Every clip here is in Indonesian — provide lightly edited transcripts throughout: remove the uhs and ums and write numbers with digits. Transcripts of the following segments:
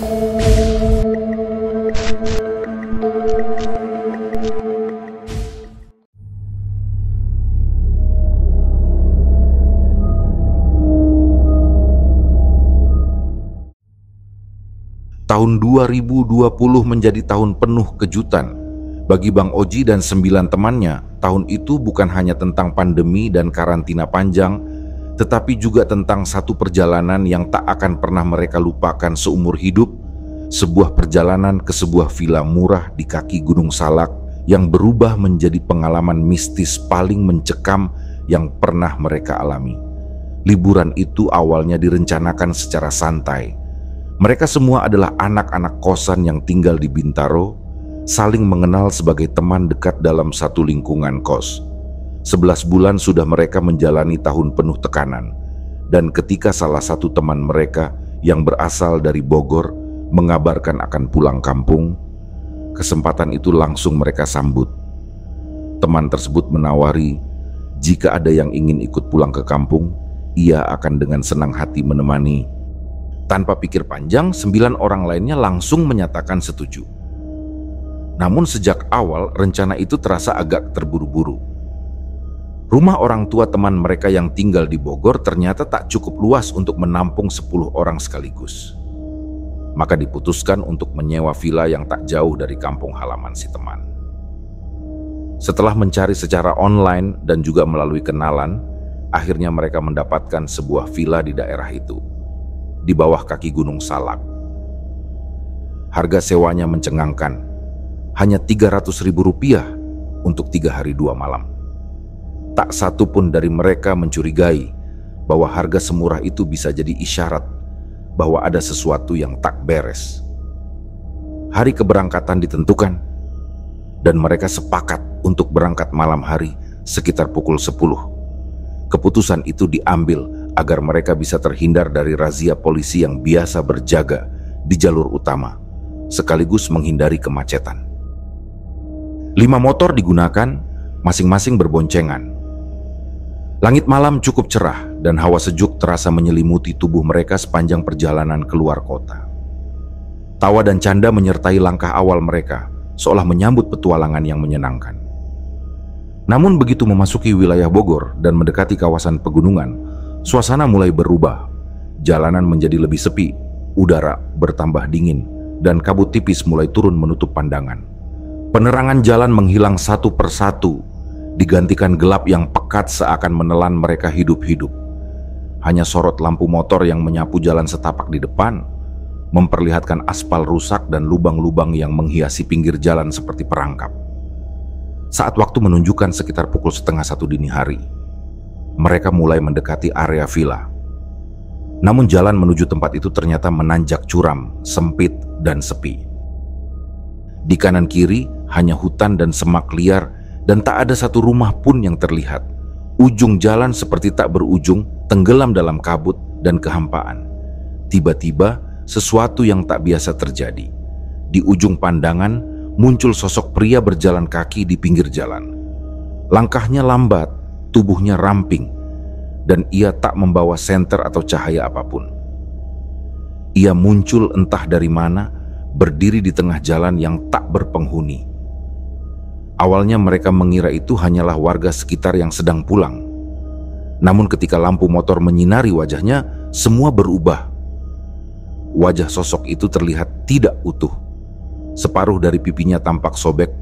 Tahun 2020 menjadi tahun penuh kejutan. Bagi Bang Oji dan 9 temannya, tahun itu bukan hanya tentang pandemi dan karantina panjang, tetapi juga tentang satu perjalanan yang tak akan pernah mereka lupakan seumur hidup, sebuah perjalanan ke sebuah villa murah di kaki Gunung Salak yang berubah menjadi pengalaman mistis paling mencekam yang pernah mereka alami. Liburan itu awalnya direncanakan secara santai. Mereka semua adalah anak-anak kosan yang tinggal di Bintaro, saling mengenal sebagai teman dekat dalam satu lingkungan kos. 11 bulan sudah mereka menjalani tahun penuh tekanan, dan ketika salah satu teman mereka yang berasal dari Bogor mengabarkan akan pulang kampung, kesempatan itu langsung mereka sambut. Teman tersebut menawari, jika ada yang ingin ikut pulang ke kampung, ia akan dengan senang hati menemani. Tanpa pikir panjang, 9 orang lainnya langsung menyatakan setuju. Namun sejak awal rencana itu terasa agak terburu-buru. Rumah orang tua teman mereka yang tinggal di Bogor ternyata tak cukup luas untuk menampung 10 orang sekaligus. Maka diputuskan untuk menyewa villa yang tak jauh dari kampung halaman si teman. Setelah mencari secara online dan juga melalui kenalan, akhirnya mereka mendapatkan sebuah villa di daerah itu, di bawah kaki Gunung Salak. Harga sewanya mencengangkan, hanya Rp300.000 untuk 3 hari 2 malam. Tak satu pun dari mereka mencurigai bahwa harga semurah itu bisa jadi isyarat bahwa ada sesuatu yang tak beres. Hari keberangkatan ditentukan, dan mereka sepakat untuk berangkat malam hari sekitar pukul 10. Keputusan itu diambil agar mereka bisa terhindar dari razia polisi yang biasa berjaga di jalur utama, sekaligus menghindari kemacetan. 5 motor digunakan, masing-masing berboncengan. Langit malam cukup cerah dan hawa sejuk terasa menyelimuti tubuh mereka sepanjang perjalanan keluar kota. Tawa dan canda menyertai langkah awal mereka, seolah menyambut petualangan yang menyenangkan. Namun begitu memasuki wilayah Bogor dan mendekati kawasan pegunungan, suasana mulai berubah. Jalanan menjadi lebih sepi, udara bertambah dingin, dan kabut tipis mulai turun menutup pandangan. Penerangan jalan menghilang satu persatu, digantikan gelap yang pekat seakan menelan mereka hidup-hidup. Hanya sorot lampu motor yang menyapu jalan setapak di depan, memperlihatkan aspal rusak dan lubang-lubang yang menghiasi pinggir jalan seperti perangkap. Saat waktu menunjukkan sekitar pukul 12:30 dini hari, mereka mulai mendekati area villa. Namun jalan menuju tempat itu ternyata menanjak curam, sempit, dan sepi. Di kanan kiri hanya hutan dan semak liar, dan tak ada satu rumah pun yang terlihat. Ujung jalan seperti tak berujung, tenggelam dalam kabut dan kehampaan. Tiba-tiba sesuatu yang tak biasa terjadi. Di ujung pandangan muncul sosok pria berjalan kaki di pinggir jalan. Langkahnya lambat, tubuhnya ramping, dan ia tak membawa senter atau cahaya apapun. Ia muncul entah dari mana, berdiri di tengah jalan yang tak berpenghuni. Awalnya mereka mengira itu hanyalah warga sekitar yang sedang pulang. Namun ketika lampu motor menyinari wajahnya, semua berubah. Wajah sosok itu terlihat tidak utuh. Separuh dari pipinya tampak sobek,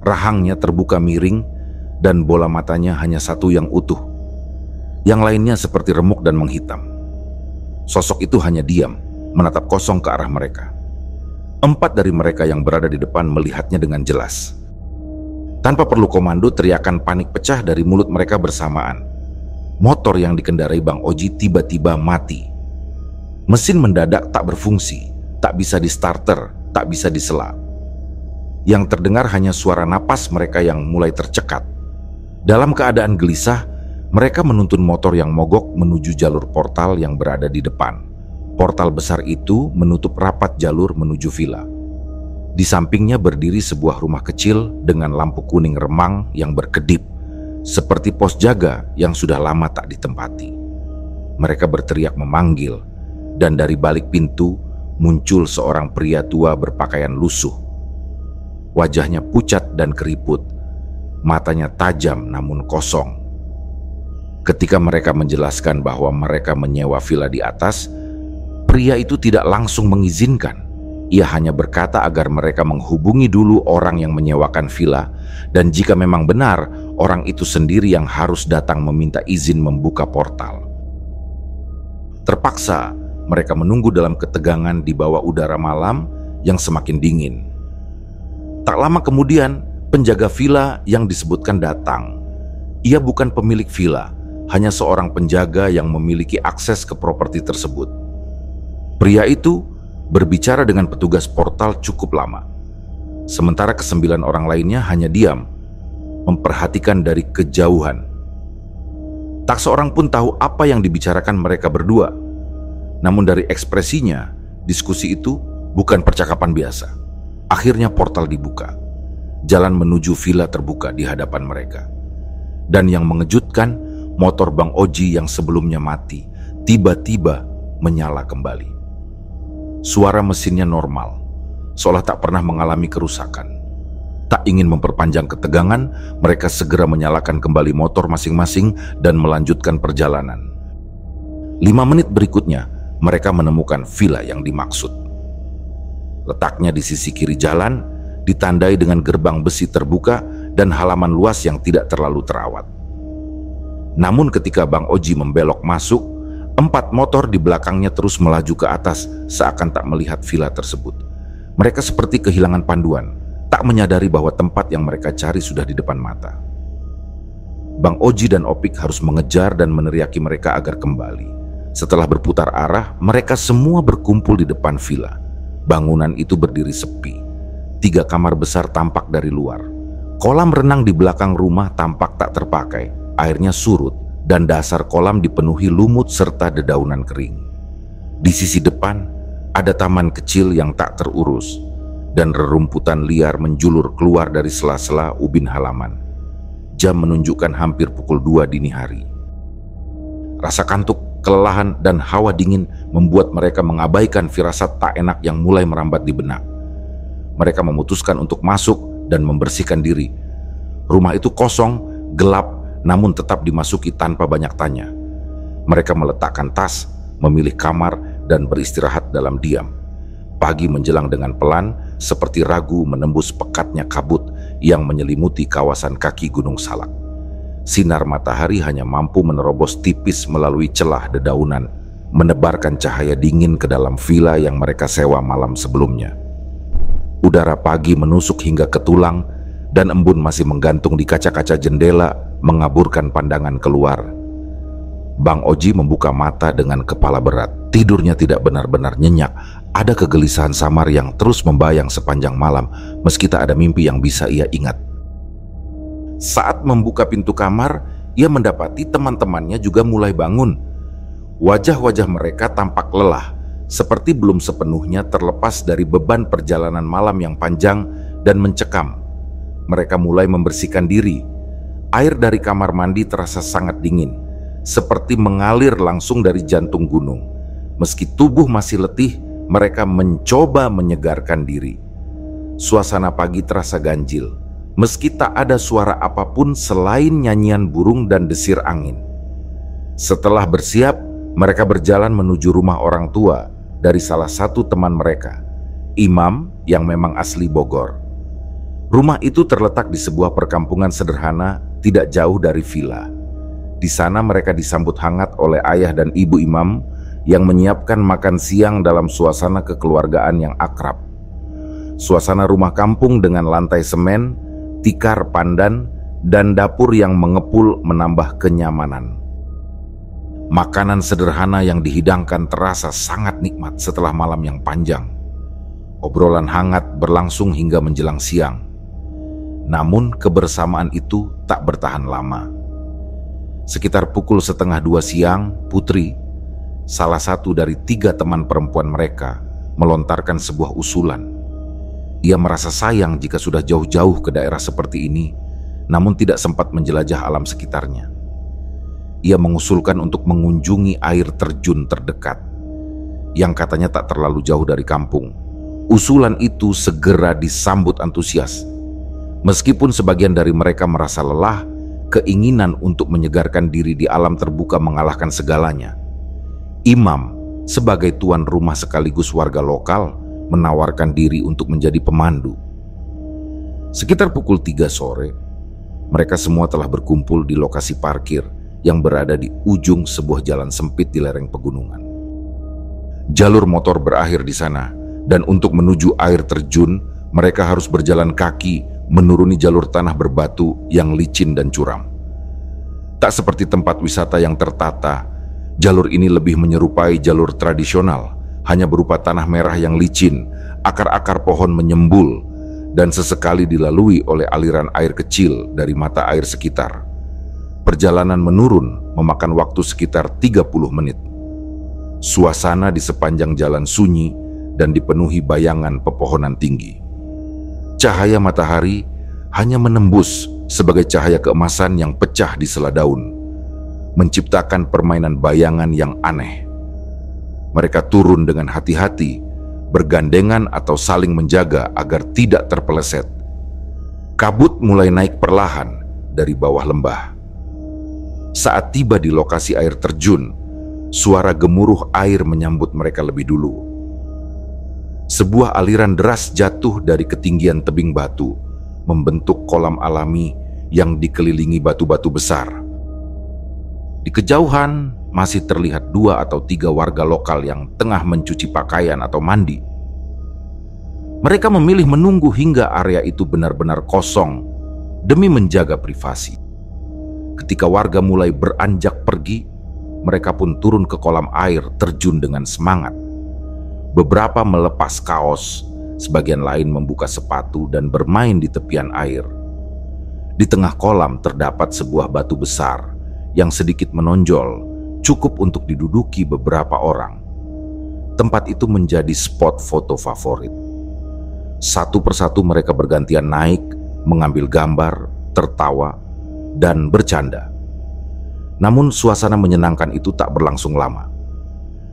rahangnya terbuka miring, dan bola matanya hanya satu yang utuh. Yang lainnya seperti remuk dan menghitam. Sosok itu hanya diam, menatap kosong ke arah mereka. 4 dari mereka yang berada di depan melihatnya dengan jelas. Tanpa perlu komando, teriakan panik pecah dari mulut mereka bersamaan. Motor yang dikendarai Bang Oji tiba-tiba mati. Mesin mendadak tak berfungsi, tak bisa di-starter, tak bisa disela. Yang terdengar hanya suara napas mereka yang mulai tercekat. Dalam keadaan gelisah, mereka menuntun motor yang mogok menuju jalur portal yang berada di depan. Portal besar itu menutup rapat jalur menuju villa. Di sampingnya berdiri sebuah rumah kecil dengan lampu kuning remang yang berkedip, seperti pos jaga yang sudah lama tak ditempati. Mereka berteriak memanggil, dan dari balik pintu muncul seorang pria tua berpakaian lusuh. Wajahnya pucat dan keriput, matanya tajam namun kosong. Ketika mereka menjelaskan bahwa mereka menyewa villa di atas, pria itu tidak langsung mengizinkan. Ia hanya berkata agar mereka menghubungi dulu orang yang menyewakan villa, dan jika memang benar, orang itu sendiri yang harus datang meminta izin membuka portal. Terpaksa, mereka menunggu dalam ketegangan di bawah udara malam yang semakin dingin. Tak lama kemudian, penjaga villa yang disebutkan datang. Ia bukan pemilik villa, hanya seorang penjaga yang memiliki akses ke properti tersebut. Pria itu berbicara dengan petugas portal cukup lama. Sementara ke-9 orang lainnya hanya diam, memperhatikan dari kejauhan. Tak seorang pun tahu apa yang dibicarakan mereka berdua. Namun dari ekspresinya, diskusi itu bukan percakapan biasa. Akhirnya portal dibuka. Jalan menuju villa terbuka di hadapan mereka. Dan yang mengejutkan, motor Bang Oji yang sebelumnya mati tiba-tiba menyala kembali. Suara mesinnya normal, seolah tak pernah mengalami kerusakan. Tak ingin memperpanjang ketegangan, mereka segera menyalakan kembali motor masing-masing dan melanjutkan perjalanan. 5 menit berikutnya, mereka menemukan villa yang dimaksud. Letaknya di sisi kiri jalan, ditandai dengan gerbang besi terbuka dan halaman luas yang tidak terlalu terawat. Namun ketika Bang Oji membelok masuk, 4 motor di belakangnya terus melaju ke atas seakan tak melihat villa tersebut. Mereka seperti kehilangan panduan, tak menyadari bahwa tempat yang mereka cari sudah di depan mata. Bang Oji dan Opik harus mengejar dan meneriaki mereka agar kembali. Setelah berputar arah, mereka semua berkumpul di depan villa. Bangunan itu berdiri sepi. 3 kamar besar tampak dari luar. Kolam renang di belakang rumah tampak tak terpakai. Airnya surut dan dasar kolam dipenuhi lumut serta dedaunan kering. Di sisi depan, ada taman kecil yang tak terurus, dan rerumputan liar menjulur keluar dari sela-sela ubin halaman. Jam menunjukkan hampir pukul 2 dini hari. Rasa kantuk, kelelahan, dan hawa dingin membuat mereka mengabaikan firasat tak enak yang mulai merambat di benak. Mereka memutuskan untuk masuk dan membersihkan diri. Rumah itu kosong, gelap, namun tetap dimasuki tanpa banyak tanya. Mereka meletakkan tas, memilih kamar, dan beristirahat dalam diam. Pagi menjelang dengan pelan, seperti ragu menembus pekatnya kabut yang menyelimuti kawasan kaki Gunung Salak. Sinar matahari hanya mampu menerobos tipis melalui celah dedaunan, menebarkan cahaya dingin ke dalam villa yang mereka sewa malam sebelumnya. Udara pagi menusuk hingga ke tulang, dan embun masih menggantung di kaca-kaca jendela, mengaburkan pandangan keluar. Bang Oji membuka mata dengan kepala berat. Tidurnya tidak benar-benar nyenyak. Ada kegelisahan samar yang terus membayang sepanjang malam, meski tak ada mimpi yang bisa ia ingat. Saat membuka pintu kamar, ia mendapati teman-temannya juga mulai bangun. Wajah-wajah mereka tampak lelah, seperti belum sepenuhnya terlepas dari beban perjalanan malam yang panjang dan mencekam. Mereka mulai membersihkan diri. Air dari kamar mandi terasa sangat dingin, seperti mengalir langsung dari jantung gunung. Meski tubuh masih letih, mereka mencoba menyegarkan diri. Suasana pagi terasa ganjil, meski tak ada suara apapun selain nyanyian burung dan desir angin. Setelah bersiap, mereka berjalan menuju rumah orang tua dari salah satu teman mereka, Imam yang memang asli Bogor. Rumah itu terletak di sebuah perkampungan sederhana tidak jauh dari villa. Di sana mereka disambut hangat oleh ayah dan ibu Imam yang menyiapkan makan siang dalam suasana kekeluargaan yang akrab. Suasana rumah kampung dengan lantai semen, tikar pandan, dan dapur yang mengepul menambah kenyamanan. Makanan sederhana yang dihidangkan terasa sangat nikmat setelah malam yang panjang. Obrolan hangat berlangsung hingga menjelang siang. Namun kebersamaan itu tak bertahan lama. Sekitar pukul 1:30 siang, Putri, salah satu dari 3 teman perempuan mereka, melontarkan sebuah usulan. Ia merasa sayang jika sudah jauh-jauh ke daerah seperti ini, namun tidak sempat menjelajah alam sekitarnya. Ia mengusulkan untuk mengunjungi air terjun terdekat. yang katanya tak terlalu jauh dari kampung. Usulan itu segera disambut antusias. Meskipun sebagian dari mereka merasa lelah, keinginan untuk menyegarkan diri di alam terbuka mengalahkan segalanya. Imam, sebagai tuan rumah sekaligus warga lokal, menawarkan diri untuk menjadi pemandu. Sekitar pukul 3 sore, mereka semua telah berkumpul di lokasi parkir yang berada di ujung sebuah jalan sempit di lereng pegunungan. Jalur motor berakhir di sana, dan untuk menuju air terjun, mereka harus berjalan kaki menuruni jalur tanah berbatu yang licin dan curam. Tak seperti tempat wisata yang tertata, jalur ini lebih menyerupai jalur tradisional, hanya berupa tanah merah yang licin, akar-akar pohon menyembul, dan sesekali dilalui oleh aliran air kecil dari mata air sekitar. Perjalanan menurun memakan waktu sekitar 30 menit. Suasana di sepanjang jalan sunyi dan dipenuhi bayangan pepohonan tinggi. Cahaya matahari hanya menembus sebagai cahaya keemasan yang pecah di sela daun, menciptakan permainan bayangan yang aneh. Mereka turun dengan hati-hati, bergandengan atau saling menjaga agar tidak terpeleset. Kabut mulai naik perlahan dari bawah lembah. Saat tiba di lokasi air terjun, suara gemuruh air menyambut mereka lebih dulu. Sebuah aliran deras jatuh dari ketinggian tebing batu, membentuk kolam alami yang dikelilingi batu-batu besar. Di kejauhan masih terlihat 2 atau 3 warga lokal yang tengah mencuci pakaian atau mandi. Mereka memilih menunggu hingga area itu benar-benar kosong demi menjaga privasi. Ketika warga mulai beranjak pergi, mereka pun turun ke kolam air terjun dengan semangat. Beberapa melepas kaos, sebagian lain membuka sepatu dan bermain di tepian air. Di tengah kolam terdapat sebuah batu besar yang sedikit menonjol, cukup untuk diduduki beberapa orang. Tempat itu menjadi spot foto favorit. Satu persatu mereka bergantian naik, mengambil gambar, tertawa, dan bercanda. Namun suasana menyenangkan itu tak berlangsung lama.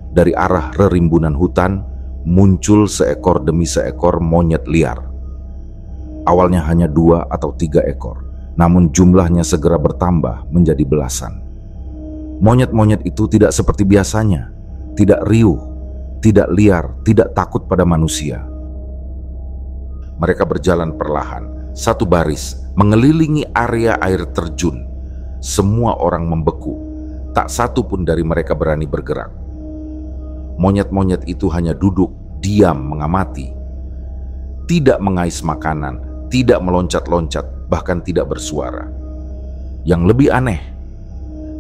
Dari arah rerimbunan hutan muncul seekor demi seekor monyet liar. Awalnya hanya 2 atau 3 ekor, namun jumlahnya segera bertambah menjadi belasan. Monyet-monyet itu tidak seperti biasanya, tidak riuh, tidak liar, tidak takut pada manusia. Mereka berjalan perlahan, satu baris, mengelilingi area air terjun. Semua orang membeku, tak satu pun dari mereka berani bergerak. Monyet-monyet itu hanya duduk, diam mengamati. Tidak mengais makanan, tidak meloncat-loncat, bahkan tidak bersuara. Yang lebih aneh,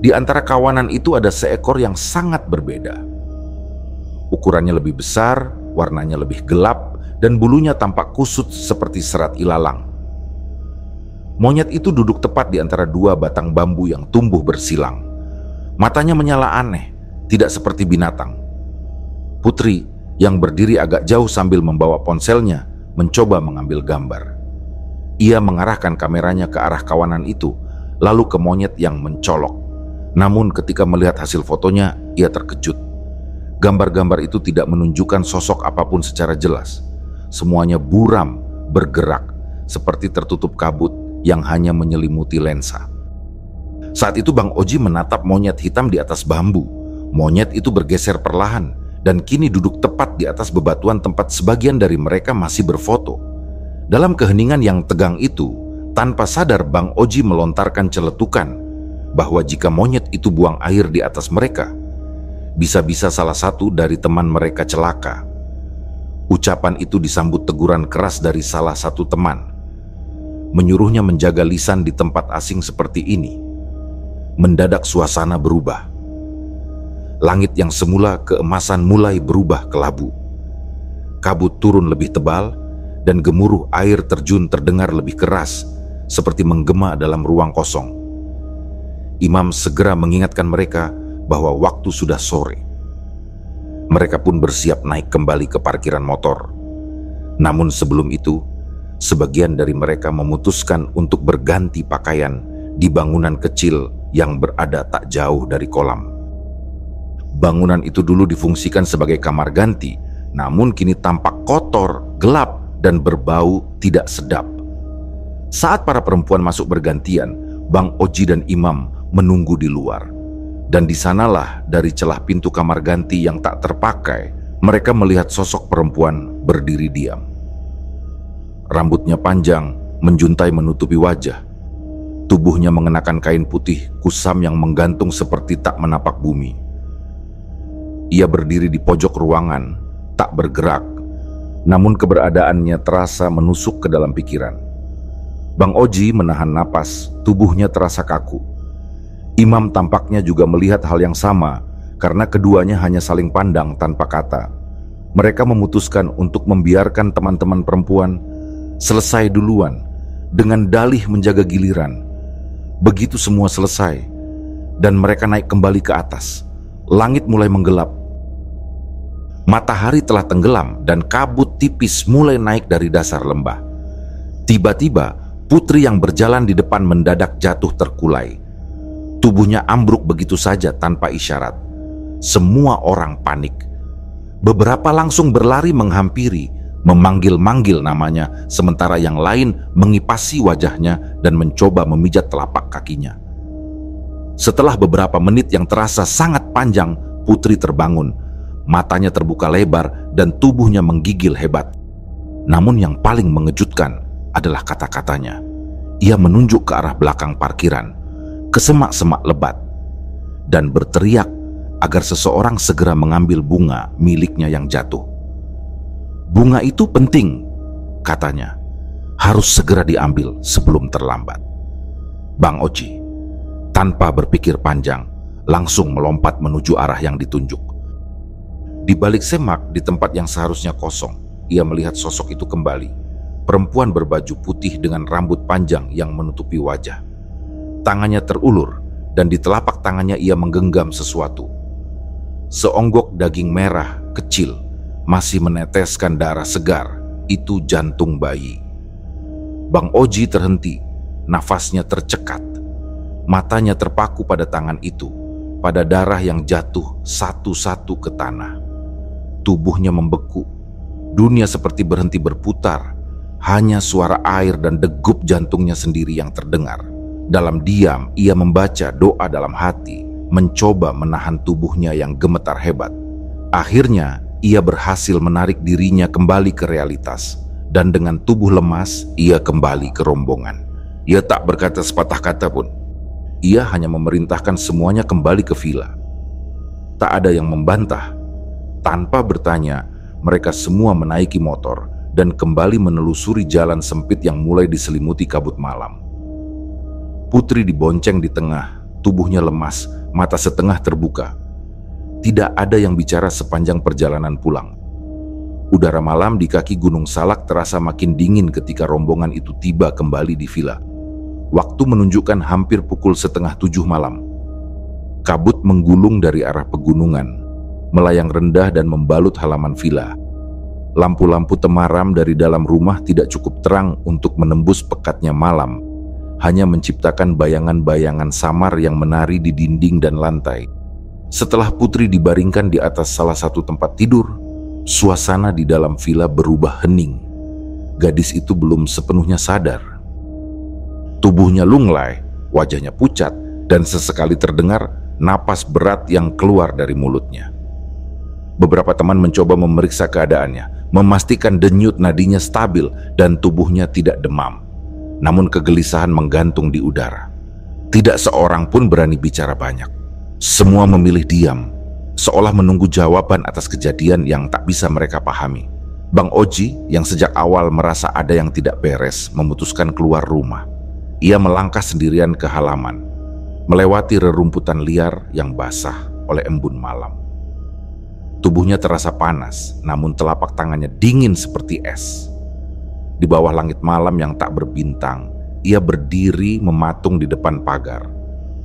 di antara kawanan itu ada seekor yang sangat berbeda. Ukurannya lebih besar, warnanya lebih gelap, dan bulunya tampak kusut seperti serat ilalang. Monyet itu duduk tepat di antara 2 batang bambu yang tumbuh bersilang. Matanya menyala aneh, tidak seperti binatang. Putri yang berdiri agak jauh sambil membawa ponselnya mencoba mengambil gambar. Ia mengarahkan kameranya ke arah kawanan itu, lalu ke monyet yang mencolok. Namun ketika melihat hasil fotonya, ia terkejut. Gambar-gambar itu tidak menunjukkan sosok apapun secara jelas. Semuanya buram, bergerak, seperti tertutup kabut yang hanya menyelimuti lensa. Saat itu Bang Oji menatap monyet hitam di atas bambu. Monyet itu bergeser perlahan dan kini duduk tepat di atas bebatuan tempat sebagian dari mereka masih berfoto. Dalam keheningan yang tegang itu, tanpa sadar Bang Oji melontarkan celetukan bahwa jika monyet itu buang air di atas mereka, bisa-bisa salah satu dari teman mereka celaka. Ucapan itu disambut teguran keras dari salah satu teman, menyuruhnya menjaga lisan di tempat asing seperti ini. Mendadak suasana berubah. Langit yang semula keemasan mulai berubah kelabu. Kabut turun lebih tebal dan gemuruh air terjun terdengar lebih keras, seperti menggema dalam ruang kosong. Imam segera mengingatkan mereka bahwa waktu sudah sore. Mereka pun bersiap naik kembali ke parkiran motor. Namun sebelum itu, sebagian dari mereka memutuskan untuk berganti pakaian di bangunan kecil yang berada tak jauh dari kolam. Bangunan itu dulu difungsikan sebagai kamar ganti, namun kini tampak kotor, gelap, dan berbau tidak sedap. Saat para perempuan masuk bergantian, Bang Oji dan Imam menunggu di luar. Dan di sanalah dari celah pintu kamar ganti yang tak terpakai, mereka melihat sosok perempuan berdiri diam. Rambutnya panjang, menjuntai menutupi wajah. Tubuhnya mengenakan kain putih kusam yang menggantung seperti tak menapak bumi. Ia berdiri di pojok ruangan, tak bergerak, namun keberadaannya terasa menusuk ke dalam pikiran. Bang Oji menahan napas, tubuhnya terasa kaku. Imam tampaknya juga melihat hal yang sama, karena keduanya hanya saling pandang tanpa kata. Mereka memutuskan untuk membiarkan teman-teman perempuan selesai duluan, dengan dalih menjaga giliran. Begitu semua selesai, dan mereka naik kembali ke atas, langit mulai menggelap. Matahari telah tenggelam dan kabut tipis mulai naik dari dasar lembah. Tiba-tiba, putri yang berjalan di depan mendadak jatuh terkulai. Tubuhnya ambruk begitu saja tanpa isyarat. Semua orang panik. Beberapa langsung berlari menghampiri, memanggil-manggil namanya, sementara yang lain mengipasi wajahnya dan mencoba memijat telapak kakinya. Setelah beberapa menit yang terasa sangat panjang, putri terbangun. Matanya terbuka lebar dan tubuhnya menggigil hebat. Namun yang paling mengejutkan adalah kata-katanya. Ia menunjuk ke arah belakang parkiran, ke semak-semak lebat, dan berteriak agar seseorang segera mengambil bunga miliknya yang jatuh. Bunga itu penting, katanya. Harus segera diambil sebelum terlambat. Bang Oji, tanpa berpikir panjang, langsung melompat menuju arah yang ditunjuk. Di balik semak, di tempat yang seharusnya kosong, ia melihat sosok itu kembali. Perempuan berbaju putih dengan rambut panjang yang menutupi wajah. Tangannya terulur, dan di telapak tangannya ia menggenggam sesuatu. Seonggok daging merah, kecil, masih meneteskan darah segar. Itu jantung bayi. Bang Oji terhenti, nafasnya tercekat. Matanya terpaku pada tangan itu, pada darah yang jatuh satu-satu ke tanah. Tubuhnya membeku, dunia seperti berhenti berputar. Hanya suara air dan degup jantungnya sendiri yang terdengar. Dalam diam, ia membaca doa dalam hati, mencoba menahan tubuhnya yang gemetar hebat. Akhirnya, ia berhasil menarik dirinya kembali ke realitas. Dan dengan tubuh lemas, ia kembali ke rombongan. Ia tak berkata sepatah kata pun. Ia hanya memerintahkan semuanya kembali ke villa. Tak ada yang membantah. Tanpa bertanya, mereka semua menaiki motor dan kembali menelusuri jalan sempit yang mulai diselimuti kabut malam. Putri dibonceng di tengah, tubuhnya lemas, mata setengah terbuka. Tidak ada yang bicara sepanjang perjalanan pulang. Udara malam di kaki Gunung Salak terasa makin dingin ketika rombongan itu tiba kembali di villa. Waktu menunjukkan hampir pukul 6:30 malam. Kabut menggulung dari arah pegunungan, melayang rendah dan membalut halaman villa. Lampu-lampu temaram dari dalam rumah tidak cukup terang untuk menembus pekatnya malam, hanya menciptakan bayangan-bayangan samar yang menari di dinding dan lantai. Setelah Putri dibaringkan di atas salah satu tempat tidur, suasana di dalam villa berubah hening. Gadis itu belum sepenuhnya sadar. Tubuhnya lunglai, wajahnya pucat, dan sesekali terdengar napas berat yang keluar dari mulutnya. Beberapa teman mencoba memeriksa keadaannya, memastikan denyut nadinya stabil dan tubuhnya tidak demam. Namun kegelisahan menggantung di udara. Tidak seorang pun berani bicara banyak. Semua memilih diam, seolah menunggu jawaban atas kejadian yang tak bisa mereka pahami. Bang Oji yang sejak awal merasa ada yang tidak beres memutuskan keluar rumah. Ia melangkah sendirian ke halaman, melewati rerumputan liar yang basah oleh embun malam. Tubuhnya terasa panas, namun telapak tangannya dingin seperti es. Di bawah langit malam yang tak berbintang, ia berdiri mematung di depan pagar,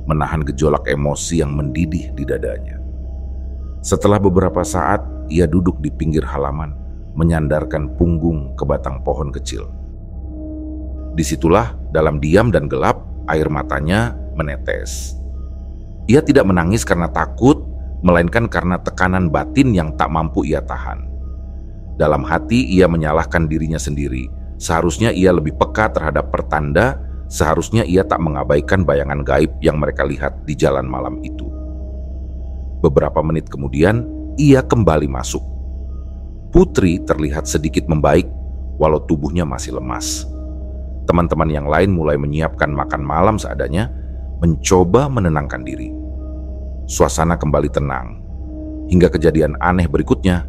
menahan gejolak emosi yang mendidih di dadanya. Setelah beberapa saat, ia duduk di pinggir halaman, menyandarkan punggung ke batang pohon kecil. Disitulah, dalam diam dan gelap, air matanya menetes. Ia tidak menangis karena takut, melainkan karena tekanan batin yang tak mampu ia tahan. Dalam hati ia menyalahkan dirinya sendiri. Seharusnya ia lebih peka terhadap pertanda, seharusnya ia tak mengabaikan bayangan gaib yang mereka lihat di jalan malam itu. Beberapa menit kemudian, ia kembali masuk. Putri terlihat sedikit membaik, walau tubuhnya masih lemas. Teman-teman yang lain mulai menyiapkan makan malam seadanya, mencoba menenangkan diri. Suasana kembali tenang, hingga kejadian aneh berikutnya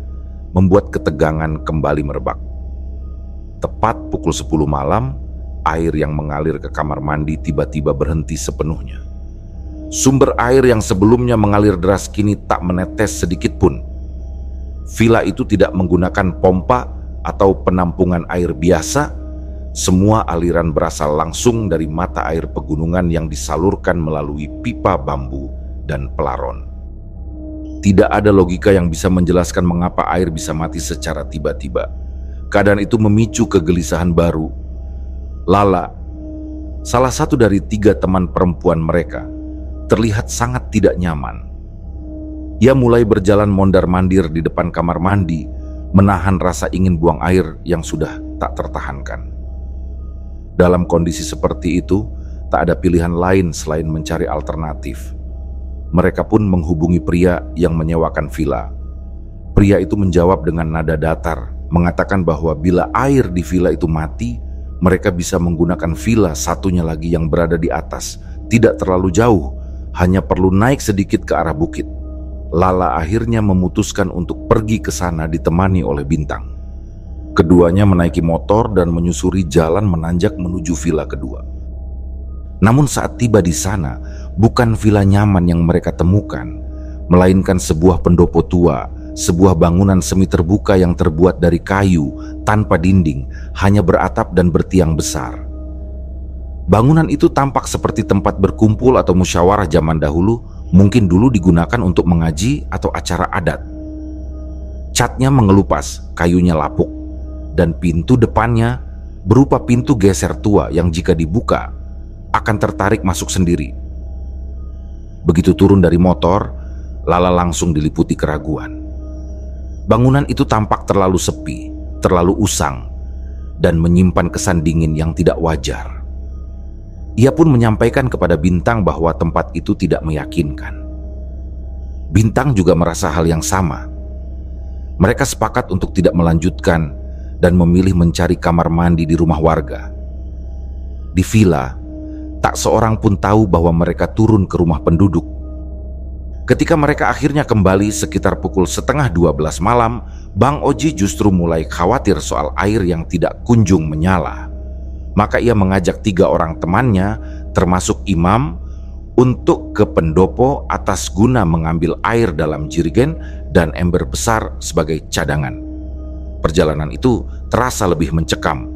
membuat ketegangan kembali merebak. Tepat pukul 10 malam, air yang mengalir ke kamar mandi tiba-tiba berhenti sepenuhnya. Sumber air yang sebelumnya mengalir deras kini tak menetes sedikit pun. Villa itu tidak menggunakan pompa atau penampungan air biasa. Semua aliran berasal langsung dari mata air pegunungan yang disalurkan melalui pipa bambu dan pelaron. Tidak ada logika yang bisa menjelaskan mengapa air bisa mati secara tiba-tiba. Keadaan itu memicu kegelisahan baru. Lala, salah satu dari 3 teman perempuan mereka, terlihat sangat tidak nyaman. Ia mulai berjalan mondar-mandir di depan kamar mandi, menahan rasa ingin buang air yang sudah tak tertahankan. Dalam kondisi seperti itu, tak ada pilihan lain selain mencari alternatif. Mereka pun menghubungi pria yang menyewakan villa. Pria itu menjawab dengan nada datar, mengatakan bahwa bila air di villa itu mati, mereka bisa menggunakan villa satunya lagi yang berada di atas, tidak terlalu jauh, hanya perlu naik sedikit ke arah bukit. Lala akhirnya memutuskan untuk pergi ke sana ditemani oleh Bintang. Keduanya menaiki motor dan menyusuri jalan menanjak menuju villa kedua. Namun saat tiba di sana, bukan villa nyaman yang mereka temukan, melainkan sebuah pendopo tua, sebuah bangunan semi terbuka yang terbuat dari kayu, tanpa dinding, hanya beratap dan bertiang besar. Bangunan itu tampak seperti tempat berkumpul atau musyawarah zaman dahulu, mungkin dulu digunakan untuk mengaji atau acara adat. Catnya mengelupas, kayunya lapuk, dan pintu depannya berupa pintu geser tua yang jika dibuka akan tertarik masuk sendiri. Begitu turun dari motor, Lala langsung diliputi keraguan. Bangunan itu tampak terlalu sepi, terlalu usang, dan menyimpan kesan dingin yang tidak wajar. Ia pun menyampaikan kepada Bintang bahwa tempat itu tidak meyakinkan. Bintang juga merasa hal yang sama. Mereka sepakat untuk tidak melanjutkan dan memilih mencari kamar mandi di rumah warga. Di villa, tak seorang pun tahu bahwa mereka turun ke rumah penduduk. Ketika mereka akhirnya kembali sekitar pukul 11:30 malam, Bang Oji justru mulai khawatir soal air yang tidak kunjung menyala. Maka ia mengajak 3 orang temannya, termasuk imam, untuk ke pendopo atas guna mengambil air dalam jerigen dan ember besar sebagai cadangan. Perjalanan itu terasa lebih mencekam.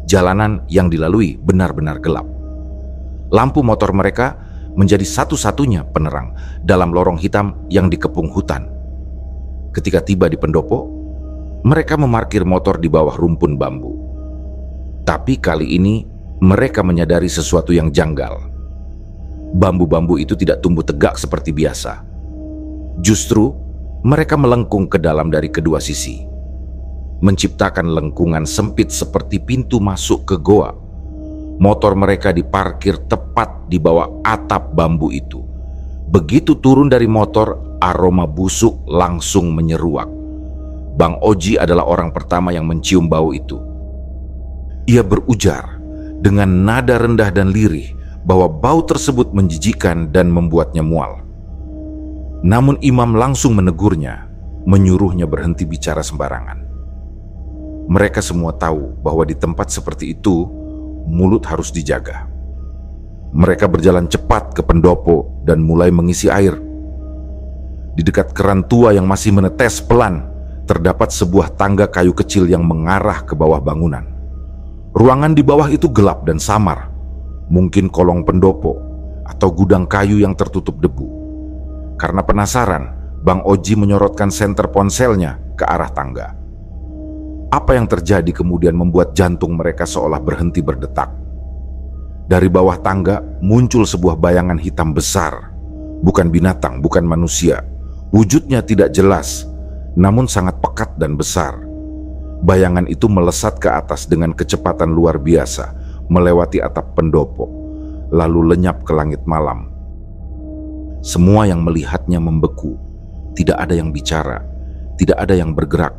Jalanan yang dilalui benar-benar gelap. Lampu motor mereka menjadi satu-satunya penerang dalam lorong hitam yang dikepung hutan. Ketika tiba di pendopo, mereka memarkir motor di bawah rumpun bambu. Tapi kali ini mereka menyadari sesuatu yang janggal. Bambu-bambu itu tidak tumbuh tegak seperti biasa. Justru mereka melengkung ke dalam dari kedua sisi, menciptakan lengkungan sempit seperti pintu masuk ke goa. Motor mereka diparkir tepat di bawah atap bambu itu. Begitu turun dari motor, aroma busuk langsung menyeruak. Bang Oji adalah orang pertama yang mencium bau itu. Ia berujar dengan nada rendah dan lirih bahwa bau tersebut menjijikkan dan membuatnya mual. Namun imam langsung menegurnya, menyuruhnya berhenti bicara sembarangan. Mereka semua tahu bahwa di tempat seperti itu, mulut harus dijaga. Mereka berjalan cepat ke pendopo dan mulai mengisi air. Di dekat keran tua yang masih menetes pelan, terdapat sebuah tangga kayu kecil yang mengarah ke bawah bangunan. Ruangan di bawah itu gelap dan samar, mungkin kolong pendopo atau gudang kayu yang tertutup debu. Karena penasaran, Bang Oji menyorotkan senter ponselnya ke arah tangga. Apa yang terjadi kemudian membuat jantung mereka seolah berhenti berdetak. Dari bawah tangga muncul sebuah bayangan hitam besar, bukan binatang, bukan manusia, Wujudnya tidak jelas, namun sangat pekat dan besar. Bayangan itu melesat ke atas dengan kecepatan luar biasa, melewati atap pendopo, lalu lenyap ke langit malam. Semua yang melihatnya membeku, tidak ada yang bicara, tidak ada yang bergerak,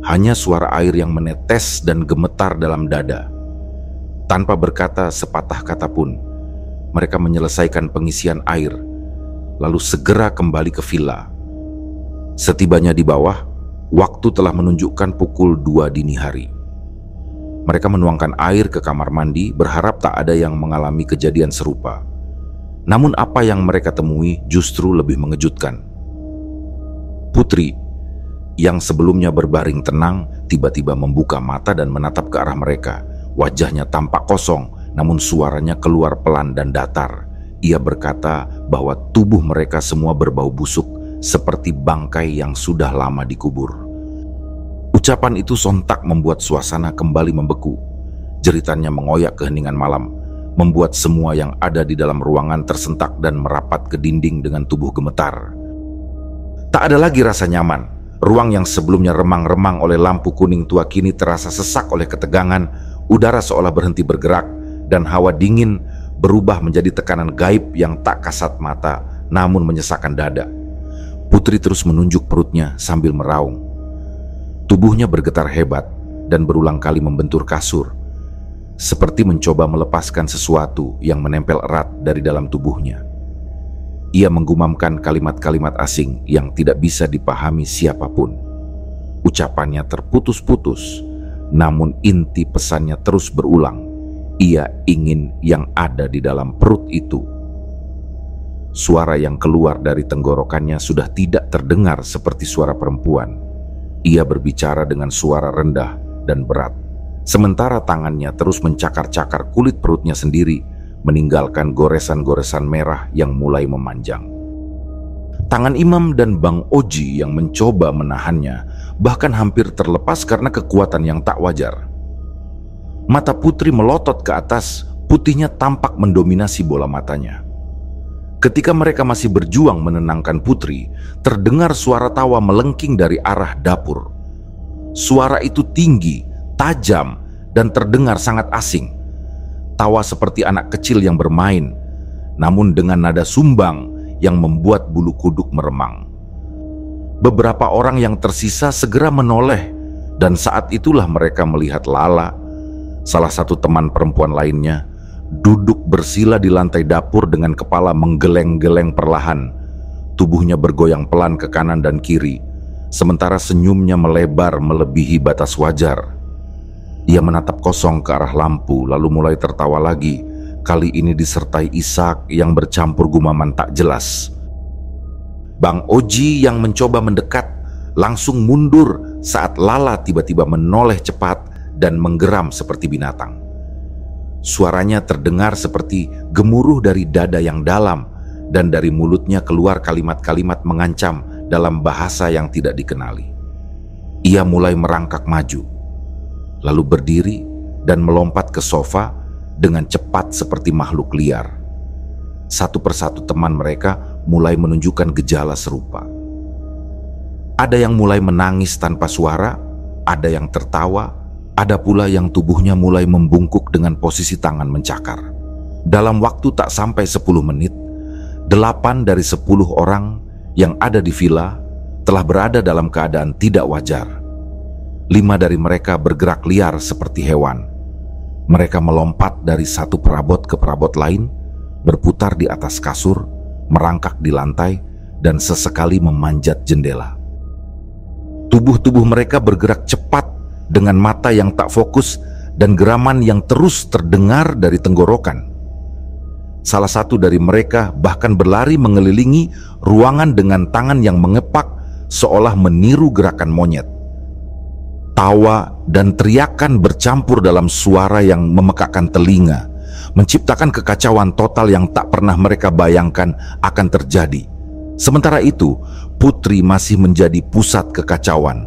hanya suara air yang menetes dan gemetar dalam dada. Tanpa berkata sepatah kata pun, mereka menyelesaikan pengisian air, lalu segera kembali ke villa. Setibanya di bawah, waktu telah menunjukkan pukul 2 dini hari. Mereka menuangkan air ke kamar mandi, berharap tak ada yang mengalami kejadian serupa. Namun apa yang mereka temui justru lebih mengejutkan. Putri, yang sebelumnya berbaring tenang, tiba-tiba membuka mata dan menatap ke arah mereka. Wajahnya tampak kosong, namun suaranya keluar pelan dan datar. Ia berkata bahwa tubuh mereka semua berbau busuk, seperti bangkai yang sudah lama dikubur. Ucapan itu sontak membuat suasana kembali membeku. Jeritannya mengoyak keheningan malam, membuat semua yang ada di dalam ruangan tersentak dan merapat ke dinding dengan tubuh gemetar. Tak ada lagi rasa nyaman. Ruang yang sebelumnya remang-remang oleh lampu kuning tua kini terasa sesak oleh ketegangan. Udara seolah berhenti bergerak, dan hawa dingin berubah menjadi tekanan gaib yang tak kasat mata, namun menyesakkan dada. Putri terus menunjuk perutnya sambil meraung. Tubuhnya bergetar hebat dan berulang kali membentur kasur, seperti mencoba melepaskan sesuatu yang menempel erat dari dalam tubuhnya. Ia menggumamkan kalimat-kalimat asing yang tidak bisa dipahami siapapun. Ucapannya terputus-putus, namun inti pesannya terus berulang. Ia ingin yang ada di dalam perut itu. Suara yang keluar dari tenggorokannya sudah tidak terdengar seperti suara perempuan. Ia berbicara dengan suara rendah dan berat, sementara tangannya terus mencakar-cakar kulit perutnya sendiri, meninggalkan goresan-goresan merah yang mulai memanjang. Tangan Imam dan Bang Oji yang mencoba menahannya bahkan hampir terlepas karena kekuatan yang tak wajar. Mata Putri melotot ke atas, putihnya tampak mendominasi bola matanya. Ketika mereka masih berjuang menenangkan Putri, terdengar suara tawa melengking dari arah dapur. Suara itu tinggi, tajam, dan terdengar sangat asing. Tawa seperti anak kecil yang bermain, namun dengan nada sumbang yang membuat bulu kuduk meremang. Beberapa orang yang tersisa segera menoleh, dan saat itulah mereka melihat Lala, salah satu teman perempuan lainnya, duduk bersila di lantai dapur dengan kepala menggeleng-geleng perlahan. Tubuhnya bergoyang pelan ke kanan dan kiri, sementara senyumnya melebar melebihi batas wajar. Ia menatap kosong ke arah lampu, lalu mulai tertawa lagi, kali ini disertai isak yang bercampur gumaman tak jelas. Bang Oji yang mencoba mendekat langsung mundur saat Lala tiba-tiba menoleh cepat dan menggeram seperti binatang. Suaranya terdengar seperti gemuruh dari dada yang dalam, dan dari mulutnya keluar kalimat-kalimat mengancam dalam bahasa yang tidak dikenali. Ia mulai merangkak maju, lalu berdiri dan melompat ke sofa dengan cepat seperti makhluk liar. Satu persatu teman mereka mulai menunjukkan gejala serupa. Ada yang mulai menangis tanpa suara, ada yang tertawa, ada pula yang tubuhnya mulai membungkuk dengan posisi tangan mencakar. Dalam waktu tak sampai 10 menit, 8 dari 10 orang yang ada di villa telah berada dalam keadaan tidak wajar. 5 dari mereka bergerak liar seperti hewan. Mereka melompat dari satu perabot ke perabot lain, berputar di atas kasur, merangkak di lantai, dan sesekali memanjat jendela. Tubuh-tubuh mereka bergerak cepat dengan mata yang tak fokus dan geraman yang terus terdengar dari tenggorokan. Salah satu dari mereka bahkan berlari mengelilingi ruangan dengan tangan yang mengepak seolah meniru gerakan monyet. Tawa dan teriakan bercampur dalam suara yang memekakkan telinga, menciptakan kekacauan total yang tak pernah mereka bayangkan akan terjadi. Sementara itu, Putri masih menjadi pusat kekacauan.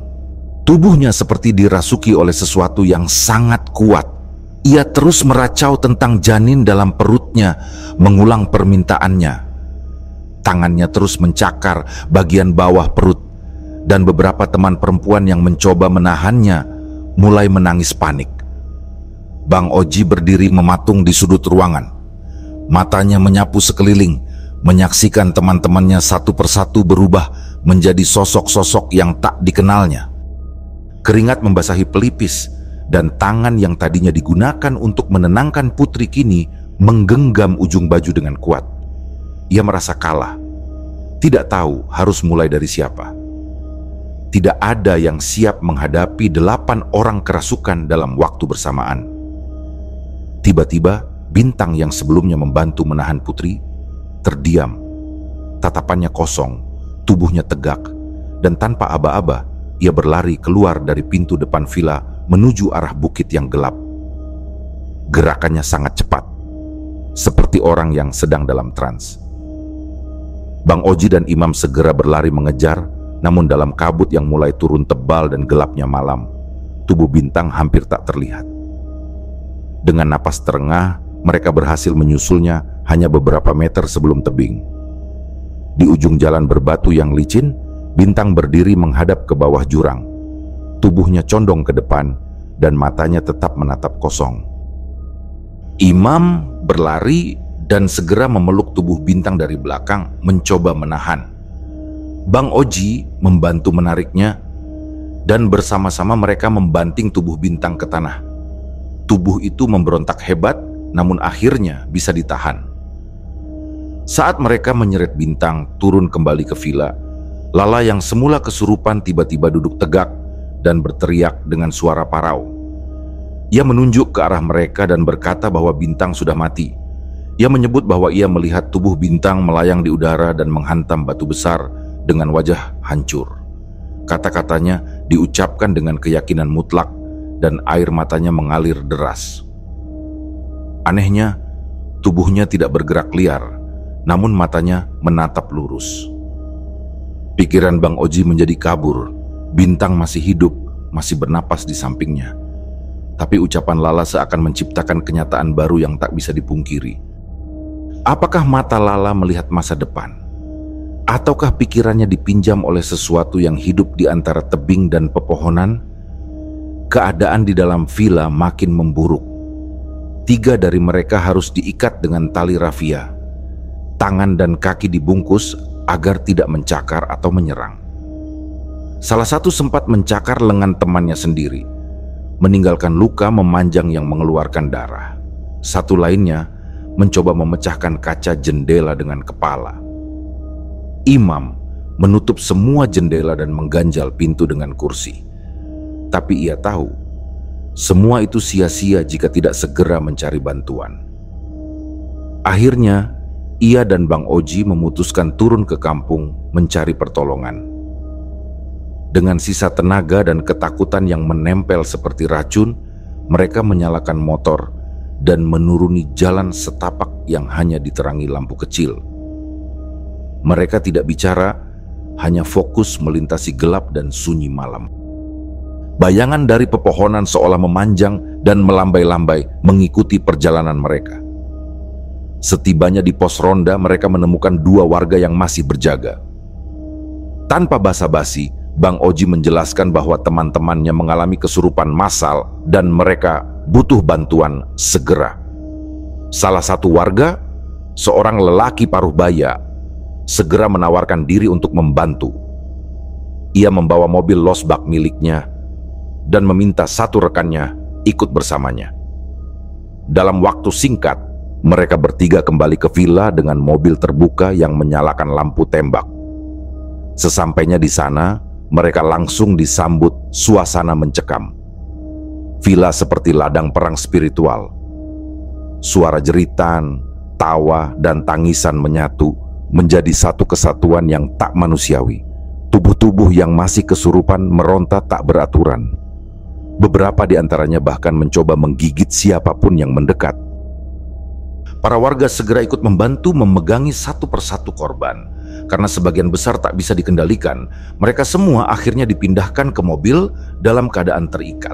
Tubuhnya seperti dirasuki oleh sesuatu yang sangat kuat. Ia terus meracau tentang janin dalam perutnya, mengulang permintaannya. Tangannya terus mencakar bagian bawah perut, dan beberapa teman perempuan yang mencoba menahannya mulai menangis panik. Bang Oji berdiri mematung di sudut ruangan. Matanya menyapu sekeliling, menyaksikan teman-temannya satu persatu berubah menjadi sosok-sosok yang tak dikenalnya. Keringat membasahi pelipis, dan tangan yang tadinya digunakan untuk menenangkan putri kini menggenggam ujung baju dengan kuat. Ia merasa kalah, tidak tahu harus mulai dari siapa. Tidak ada yang siap menghadapi 8 orang kerasukan dalam waktu bersamaan. Tiba-tiba, Bintang yang sebelumnya membantu menahan putri terdiam. Tatapannya kosong, tubuhnya tegak, dan tanpa aba-aba ia berlari keluar dari pintu depan villa menuju arah bukit yang gelap. Gerakannya sangat cepat, seperti orang yang sedang dalam trans. Bang Oji dan Imam segera berlari mengejar, namun dalam kabut yang mulai turun tebal dan gelapnya malam, tubuh Bintang hampir tak terlihat. Dengan napas terengah, mereka berhasil menyusulnya hanya beberapa meter sebelum tebing. Di ujung jalan berbatu yang licin, Bintang berdiri menghadap ke bawah jurang. Tubuhnya condong ke depan dan matanya tetap menatap kosong. Imam berlari dan segera memeluk tubuh Bintang dari belakang, mencoba menahan. Bang Oji membantu menariknya, dan bersama-sama mereka membanting tubuh Bintang ke tanah. Tubuh itu memberontak hebat, namun akhirnya bisa ditahan. Saat mereka menyeret Bintang turun kembali ke villa, Lala yang semula kesurupan tiba-tiba duduk tegak dan berteriak dengan suara parau. Ia menunjuk ke arah mereka dan berkata bahwa Bintang sudah mati. Ia menyebut bahwa ia melihat tubuh Bintang melayang di udara dan menghantam batu besar dengan wajah hancur. Kata-katanya diucapkan dengan keyakinan mutlak dan air matanya mengalir deras. Anehnya, tubuhnya tidak bergerak liar, namun matanya menatap lurus. Pikiran Bang Oji menjadi kabur. Bintang masih hidup, masih bernapas di sampingnya. Tapi ucapan Lala seakan menciptakan kenyataan baru yang tak bisa dipungkiri. Apakah mata Lala melihat masa depan? Ataukah pikirannya dipinjam oleh sesuatu yang hidup di antara tebing dan pepohonan? Keadaan di dalam villa makin memburuk. 3 dari mereka harus diikat dengan tali rafia. Tangan dan kaki dibungkus agar tidak mencakar atau menyerang. Salah satu sempat mencakar lengan temannya sendiri, meninggalkan luka memanjang yang mengeluarkan darah. Satu lainnya mencoba memecahkan kaca jendela dengan kepala. Imam menutup semua jendela dan mengganjal pintu dengan kursi. Tapi ia tahu, semua itu sia-sia jika tidak segera mencari bantuan. Akhirnya, ia dan Bang Oji memutuskan turun ke kampung mencari pertolongan. Dengan sisa tenaga dan ketakutan yang menempel seperti racun, mereka menyalakan motor dan menuruni jalan setapak yang hanya diterangi lampu kecil. Mereka tidak bicara, hanya fokus melintasi gelap dan sunyi malam. Bayangan dari pepohonan seolah memanjang dan melambai-lambai mengikuti perjalanan mereka. Setibanya di pos ronda, mereka menemukan 2 warga yang masih berjaga. Tanpa basa-basi, Bang Oji menjelaskan bahwa teman-temannya mengalami kesurupan massal dan mereka butuh bantuan segera. Salah satu warga, seorang lelaki paruh baya, segera menawarkan diri untuk membantu. Ia membawa mobil losbak miliknya dan meminta satu rekannya ikut bersamanya. Dalam waktu singkat, mereka bertiga kembali ke villa dengan mobil terbuka yang menyalakan lampu tembak. Sesampainya di sana, mereka langsung disambut suasana mencekam. Villa seperti ladang perang spiritual. Suara jeritan, tawa, dan tangisan menyatu menjadi satu kesatuan yang tak manusiawi. Tubuh-tubuh yang masih kesurupan meronta tak beraturan. Beberapa di antaranya bahkan mencoba menggigit siapapun yang mendekat. Para warga segera ikut membantu memegangi satu persatu korban. Karena sebagian besar tak bisa dikendalikan, mereka semua akhirnya dipindahkan ke mobil dalam keadaan terikat.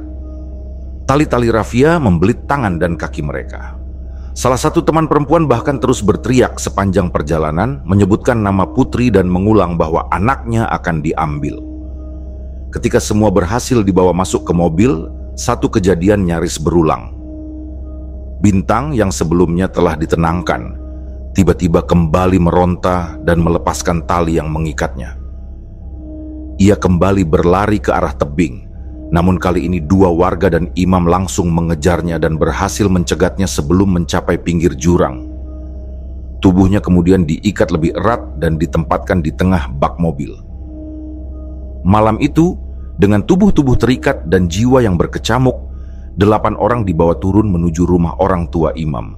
Tali-tali rafia membelit tangan dan kaki mereka. Salah satu teman perempuan bahkan terus berteriak sepanjang perjalanan, menyebutkan nama Putri dan mengulang bahwa anaknya akan diambil. Ketika semua berhasil dibawa masuk ke mobil, satu kejadian nyaris berulang. Bintang yang sebelumnya telah ditenangkan, tiba-tiba kembali meronta dan melepaskan tali yang mengikatnya. Ia kembali berlari ke arah tebing. Namun kali ini dua warga dan imam langsung mengejarnya dan berhasil mencegatnya sebelum mencapai pinggir jurang. Tubuhnya kemudian diikat lebih erat dan ditempatkan di tengah bak mobil. Malam itu, dengan tubuh-tubuh terikat dan jiwa yang berkecamuk, 8 orang dibawa turun menuju rumah orang tua imam.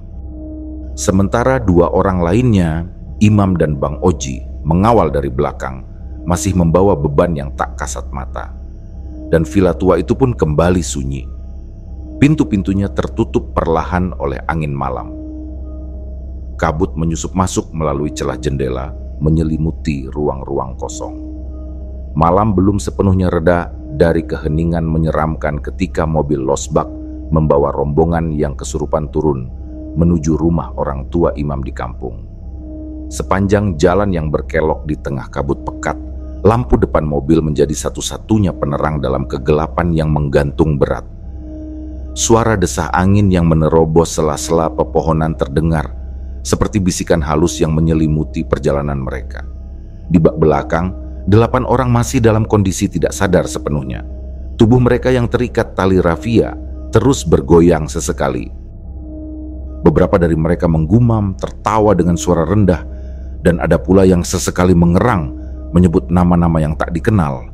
Sementara 2 orang lainnya, Imam dan Bang Oji, mengawal dari belakang, masih membawa beban yang tak kasat mata. Dan villa tua itu pun kembali sunyi. Pintu-pintunya tertutup perlahan oleh angin malam. Kabut menyusup masuk melalui celah jendela, menyelimuti ruang-ruang kosong. Malam belum sepenuhnya reda dari keheningan menyeramkan ketika mobil losbak membawa rombongan yang kesurupan turun menuju rumah orang tua imam di kampung. Sepanjang jalan yang berkelok di tengah kabut pekat, lampu depan mobil menjadi satu-satunya penerang dalam kegelapan yang menggantung berat. Suara desah angin yang menerobos sela-sela pepohonan terdengar, seperti bisikan halus yang menyelimuti perjalanan mereka. Di bak belakang, 8 orang masih dalam kondisi tidak sadar sepenuhnya. Tubuh mereka yang terikat tali rafia terus bergoyang sesekali. Beberapa dari mereka menggumam, tertawa dengan suara rendah, dan ada pula yang sesekali mengerang, menyebut nama-nama yang tak dikenal.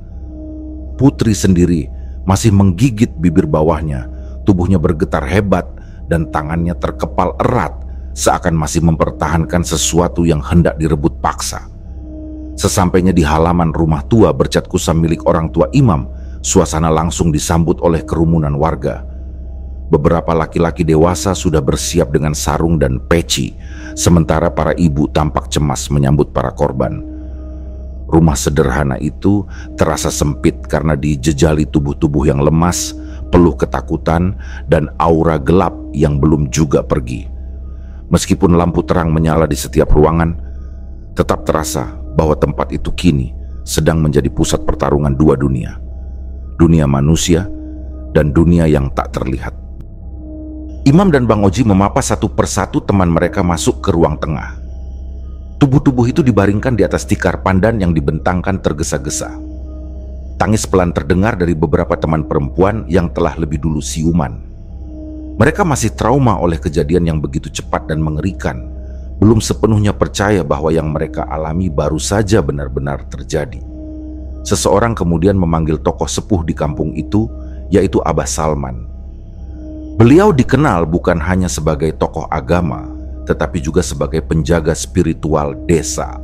Putri sendiri masih menggigit bibir bawahnya, tubuhnya bergetar hebat dan tangannya terkepal erat, seakan masih mempertahankan sesuatu yang hendak direbut paksa. Sesampainya di halaman rumah tua bercat kusam milik orang tua imam, suasana langsung disambut oleh kerumunan warga. Beberapa laki-laki dewasa sudah bersiap dengan sarung dan peci, sementara para ibu tampak cemas menyambut para korban. Rumah sederhana itu terasa sempit karena dijejali tubuh-tubuh yang lemas, peluh ketakutan, dan aura gelap yang belum juga pergi. Meskipun lampu terang menyala di setiap ruangan, tetap terasa bahwa tempat itu kini sedang menjadi pusat pertarungan dua dunia. Dunia manusia dan dunia yang tak terlihat. Imam dan Bang Oji memapa satu persatu teman mereka masuk ke ruang tengah. Tubuh-tubuh itu dibaringkan di atas tikar pandan yang dibentangkan tergesa-gesa. Tangis pelan terdengar dari beberapa teman perempuan yang telah lebih dulu siuman. Mereka masih trauma oleh kejadian yang begitu cepat dan mengerikan, belum sepenuhnya percaya bahwa yang mereka alami baru saja benar-benar terjadi. Seseorang kemudian memanggil tokoh sepuh di kampung itu, yaitu Abah Salman. Beliau dikenal bukan hanya sebagai tokoh agama, tetapi juga sebagai penjaga spiritual desa,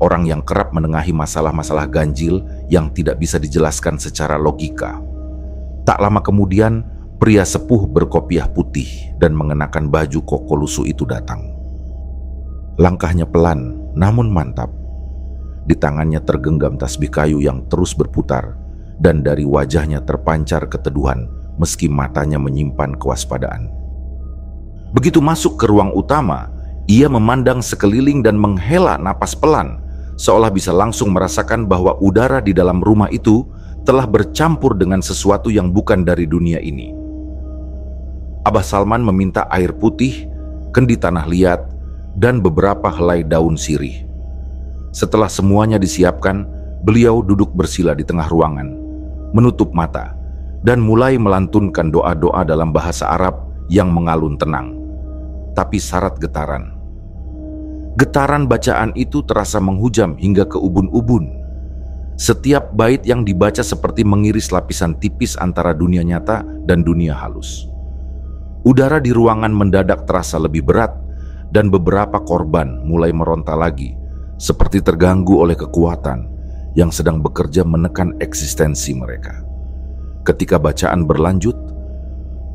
orang yang kerap menengahi masalah-masalah ganjil yang tidak bisa dijelaskan secara logika. Tak lama kemudian, pria sepuh berkopiah putih dan mengenakan baju koko lusuh itu datang. Langkahnya pelan, namun mantap. Di tangannya tergenggam tasbih kayu yang terus berputar, dan dari wajahnya terpancar keteduhan meski matanya menyimpan kewaspadaan. Begitu masuk ke ruang utama, ia memandang sekeliling dan menghela napas pelan, seolah bisa langsung merasakan bahwa udara di dalam rumah itu telah bercampur dengan sesuatu yang bukan dari dunia ini. Abah Salman meminta air putih, kendi tanah liat, dan beberapa helai daun sirih. Setelah semuanya disiapkan, beliau duduk bersila di tengah ruangan, menutup mata, dan mulai melantunkan doa-doa dalam bahasa Arab yang mengalun tenang, tapi syarat getaran. Getaran bacaan itu terasa menghujam hingga ke ubun-ubun. Setiap bait yang dibaca seperti mengiris lapisan tipis antara dunia nyata dan dunia halus. Udara di ruangan mendadak terasa lebih berat, dan beberapa korban mulai meronta lagi, seperti terganggu oleh kekuatan yang sedang bekerja menekan eksistensi mereka. Ketika bacaan berlanjut,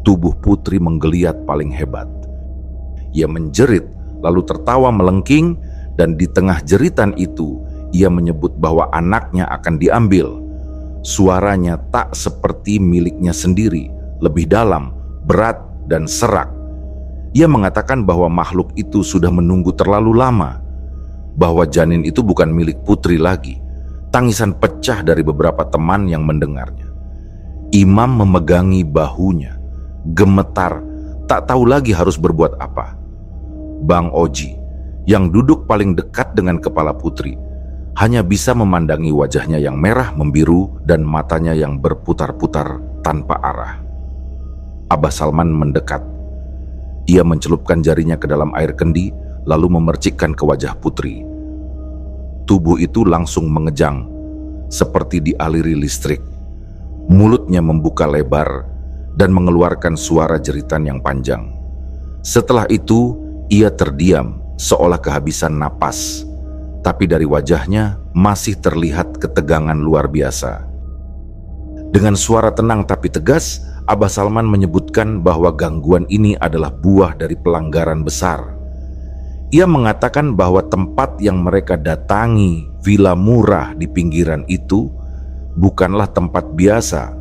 tubuh Putri menggeliat paling hebat. Ia menjerit, lalu tertawa melengking, dan di tengah jeritan itu, ia menyebut bahwa anaknya akan diambil. Suaranya tak seperti miliknya sendiri, lebih dalam, berat, dan serak. Ia mengatakan bahwa makhluk itu sudah menunggu terlalu lama, bahwa janin itu bukan milik Putri lagi. Tangisan pecah dari beberapa teman yang mendengarnya. Imam memegangi bahunya, gemetar, tak tahu lagi harus berbuat apa. Bang Oji, yang duduk paling dekat dengan kepala Putri, hanya bisa memandangi wajahnya yang merah membiru dan matanya yang berputar-putar tanpa arah. Abah Salman mendekat. Ia mencelupkan jarinya ke dalam air kendi, lalu memercikkan ke wajah Putri. Tubuh itu langsung mengejang, seperti dialiri listrik. Mulutnya membuka lebar dan mengeluarkan suara jeritan yang panjang. Setelah itu, ia terdiam, seolah kehabisan napas. Tapi dari wajahnya masih terlihat ketegangan luar biasa. Dengan suara tenang tapi tegas, Abah Salman menyebutkan bahwa gangguan ini adalah buah dari pelanggaran besar. Ia mengatakan bahwa tempat yang mereka datangi, villa murah di pinggiran itu, bukanlah tempat biasa.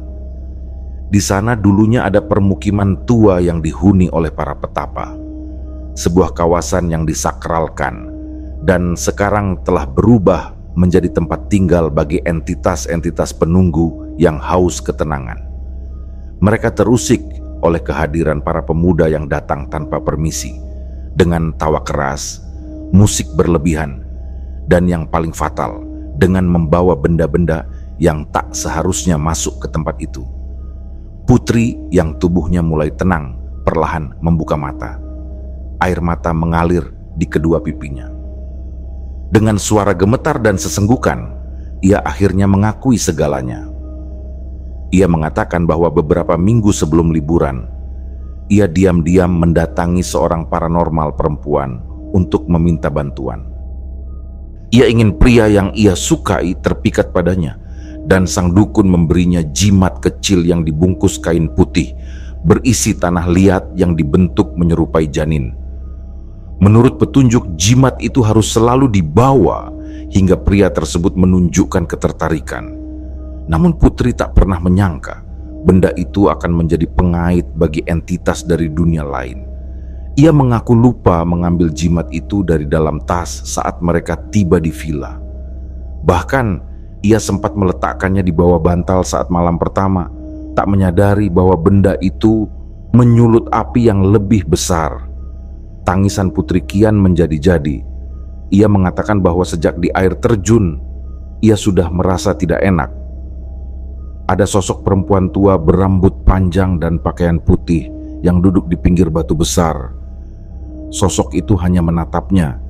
Di sana dulunya ada permukiman tua yang dihuni oleh para petapa. Sebuah kawasan yang disakralkan dan sekarang telah berubah menjadi tempat tinggal bagi entitas-entitas penunggu yang haus ketenangan. Mereka terusik oleh kehadiran para pemuda yang datang tanpa permisi, dengan tawa keras, musik berlebihan, dan yang paling fatal, dengan membawa benda-benda yang tak seharusnya masuk ke tempat itu. Putri yang tubuhnya mulai tenang, perlahan membuka mata. Air mata mengalir di kedua pipinya. Dengan suara gemetar dan sesenggukan, ia akhirnya mengakui segalanya. Ia mengatakan bahwa beberapa minggu sebelum liburan, ia diam-diam mendatangi seorang paranormal perempuan untuk meminta bantuan. Ia ingin pria yang ia sukai terpikat padanya, dan sang dukun memberinya jimat kecil yang dibungkus kain putih, berisi tanah liat yang dibentuk menyerupai janin. Menurut petunjuk, jimat itu harus selalu dibawa hingga pria tersebut menunjukkan ketertarikan. Namun Putri tak pernah menyangka benda itu akan menjadi pengait bagi entitas dari dunia lain. Ia mengaku lupa mengambil jimat itu dari dalam tas saat mereka tiba di villa. Bahkan ia sempat meletakkannya di bawah bantal saat malam pertama, tak menyadari bahwa benda itu menyulut api yang lebih besar. Tangisan Putri kian menjadi-jadi. Ia mengatakan bahwa sejak di air terjun, ia sudah merasa tidak enak. Ada sosok perempuan tua berambut panjang dan pakaian putih yang duduk di pinggir batu besar. Sosok itu hanya menatapnya,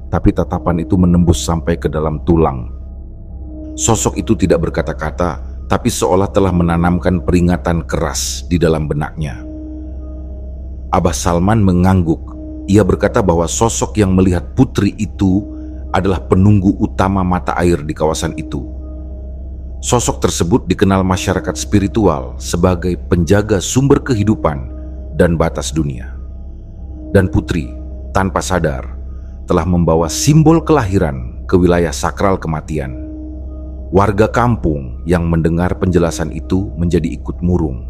tapi tatapan itu menembus sampai ke dalam tulang. Sosok itu tidak berkata-kata, tapi seolah telah menanamkan peringatan keras di dalam benaknya. Abah Salman mengangguk. Ia berkata bahwa sosok yang melihat Putri itu adalah penunggu utama mata air di kawasan itu. Sosok tersebut dikenal masyarakat spiritual sebagai penjaga sumber kehidupan dan batas dunia. Dan Putri, tanpa sadar, telah membawa simbol kelahiran ke wilayah sakral kematian. Warga kampung yang mendengar penjelasan itu menjadi ikut murung.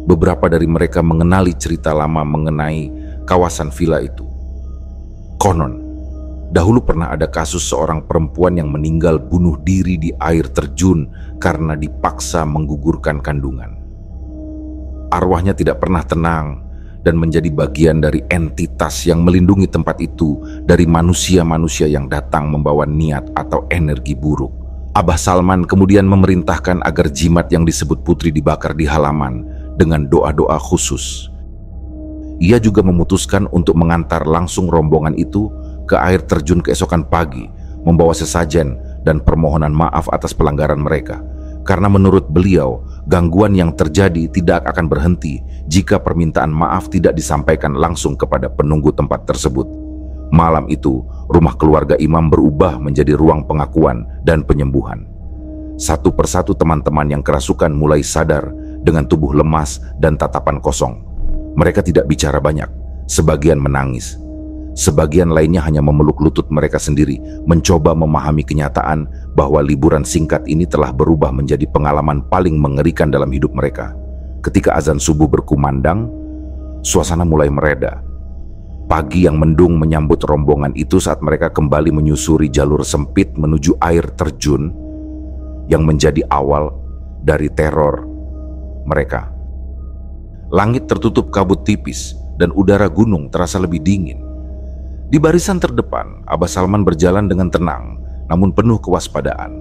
Beberapa dari mereka mengenali cerita lama mengenai kawasan villa itu. Konon, dahulu pernah ada kasus seorang perempuan yang meninggal bunuh diri di air terjun karena dipaksa menggugurkan kandungan. Arwahnya tidak pernah tenang dan menjadi bagian dari entitas yang melindungi tempat itu dari manusia-manusia yang datang membawa niat atau energi buruk. Abah Salman kemudian memerintahkan agar jimat yang disebut Putri dibakar di halaman dengan doa-doa khusus. Ia juga memutuskan untuk mengantar langsung rombongan itu ke air terjun keesokan pagi, membawa sesajen dan permohonan maaf atas pelanggaran mereka. Karena menurut beliau, gangguan yang terjadi tidak akan berhenti jika permintaan maaf tidak disampaikan langsung kepada penunggu tempat tersebut. Malam itu, rumah keluarga Imam berubah menjadi ruang pengakuan dan penyembuhan. Satu persatu teman-teman yang kerasukan mulai sadar dengan tubuh lemas dan tatapan kosong. Mereka tidak bicara banyak, sebagian menangis. Sebagian lainnya hanya memeluk lutut mereka sendiri, mencoba memahami kenyataan bahwa liburan singkat ini telah berubah menjadi pengalaman paling mengerikan dalam hidup mereka. Ketika azan subuh berkumandang, Suasana mulai mereda. Pagi yang mendung menyambut rombongan itu saat mereka kembali menyusuri jalur sempit menuju air terjun yang menjadi awal dari teror mereka. Langit tertutup kabut tipis dan udara gunung terasa lebih dingin. Di barisan terdepan, Abah Salman berjalan dengan tenang namun penuh kewaspadaan.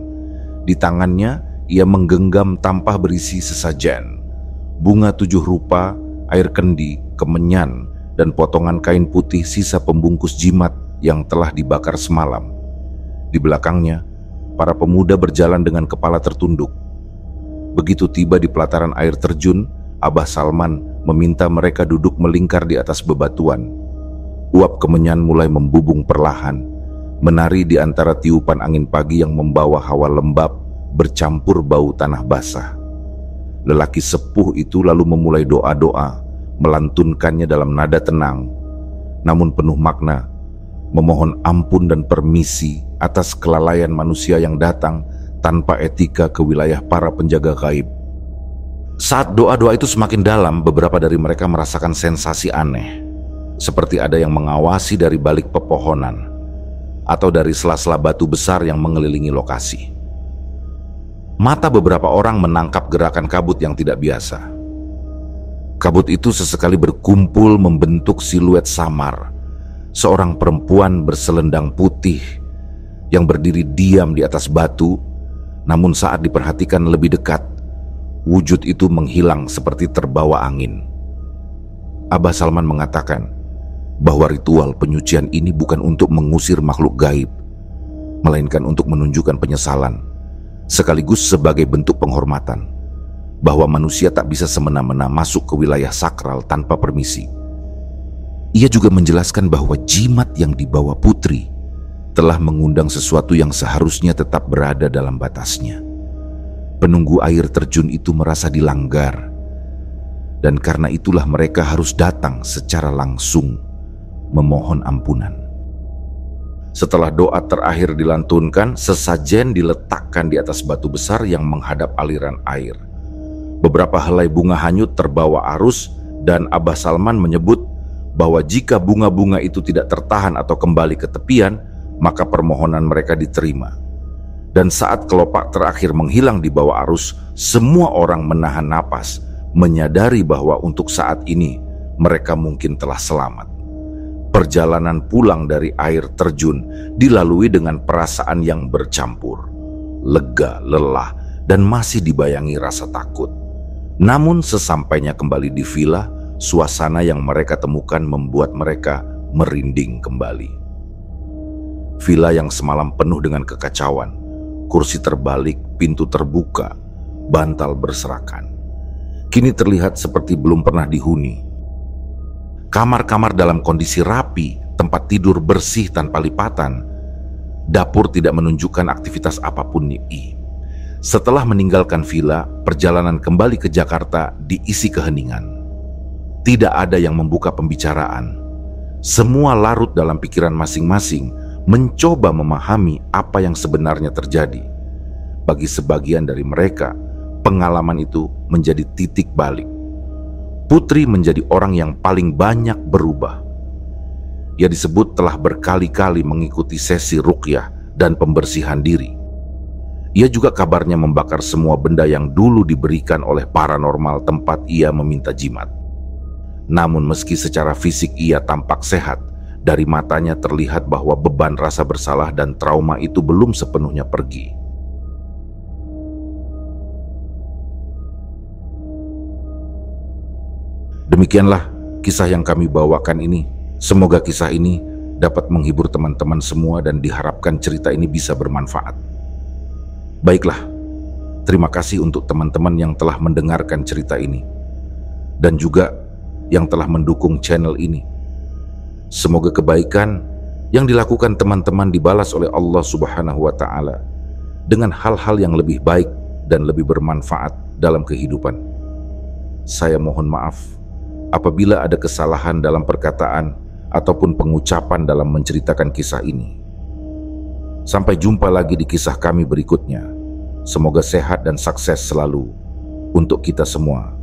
Di tangannya ia menggenggam tampah berisi sesajen, bunga 7 rupa, air kendi, kemenyan, dan potongan kain putih sisa pembungkus jimat yang telah dibakar semalam. Di belakangnya, para pemuda berjalan dengan kepala tertunduk. Begitu tiba di pelataran air terjun, Abah Salman meminta mereka duduk melingkar di atas bebatuan. Uap kemenyan mulai membubung perlahan, menari di antara tiupan angin pagi yang membawa hawa lembab bercampur bau tanah basah. Lelaki sepuh itu lalu memulai doa-doa, melantunkannya dalam nada tenang, namun penuh makna, memohon ampun dan permisi atas kelalaian manusia yang datang tanpa etika ke wilayah para penjaga gaib. Saat doa-doa itu semakin dalam, beberapa dari mereka merasakan sensasi aneh, seperti ada yang mengawasi dari balik pepohonan atau dari sela-sela batu besar yang mengelilingi lokasi. Mata beberapa orang menangkap gerakan kabut yang tidak biasa. Kabut itu sesekali berkumpul membentuk siluet samar, seorang perempuan berselendang putih yang berdiri diam di atas batu, namun saat diperhatikan lebih dekat, wujud itu menghilang seperti terbawa angin. Abah Salman mengatakan bahwa ritual penyucian ini bukan untuk mengusir makhluk gaib, melainkan untuk menunjukkan penyesalan, sekaligus sebagai bentuk penghormatan, bahwa manusia tak bisa semena-mena masuk ke wilayah sakral tanpa permisi. Ia juga menjelaskan bahwa jimat yang dibawa putri telah mengundang sesuatu yang seharusnya tetap berada dalam batasnya. Penunggu air terjun itu merasa dilanggar, dan karena itulah mereka harus datang secara langsung memohon ampunan. Setelah doa terakhir dilantunkan, sesajen diletakkan di atas batu besar yang menghadap aliran air. Beberapa helai bunga hanyut terbawa arus, dan Abah Salman menyebut bahwa jika bunga-bunga itu tidak tertahan atau kembali ke tepian, maka permohonan mereka diterima. Dan saat kelopak terakhir menghilang di bawah arus, semua orang menahan napas, menyadari bahwa untuk saat ini mereka mungkin telah selamat. Perjalanan pulang dari air terjun dilalui dengan perasaan yang bercampur, lega, lelah, dan masih dibayangi rasa takut. Namun sesampainya kembali di villa, suasana yang mereka temukan membuat mereka merinding kembali. Villa yang semalam penuh dengan kekacauan, kursi terbalik, pintu terbuka, bantal berserakan, kini terlihat seperti belum pernah dihuni. Kamar-kamar dalam kondisi rapi, tempat tidur bersih tanpa lipatan, dapur tidak menunjukkan aktivitas apapun. Setelah meninggalkan villa, perjalanan kembali ke Jakarta diisi keheningan. Tidak ada yang membuka pembicaraan. Semua larut dalam pikiran masing-masing, mencoba memahami apa yang sebenarnya terjadi. Bagi sebagian dari mereka, pengalaman itu menjadi titik balik. Putri menjadi orang yang paling banyak berubah. Ia disebut telah berkali-kali mengikuti sesi ruqyah dan pembersihan diri. Ia juga kabarnya membakar semua benda yang dulu diberikan oleh paranormal tempat ia meminta jimat. Namun meski secara fisik ia tampak sehat, dari matanya terlihat bahwa beban rasa bersalah dan trauma itu belum sepenuhnya pergi. Demikianlah kisah yang kami bawakan ini. Semoga kisah ini dapat menghibur teman-teman semua dan diharapkan cerita ini bisa bermanfaat. Baiklah, terima kasih untuk teman-teman yang telah mendengarkan cerita ini dan juga yang telah mendukung channel ini. Semoga kebaikan yang dilakukan teman-teman dibalas oleh Allah Subhanahu wa Ta'ala dengan hal-hal yang lebih baik dan lebih bermanfaat dalam kehidupan. Saya mohon maaf apabila ada kesalahan dalam perkataan ataupun pengucapan dalam menceritakan kisah ini. Sampai jumpa lagi di kisah kami berikutnya. Semoga sehat dan sukses selalu untuk kita semua.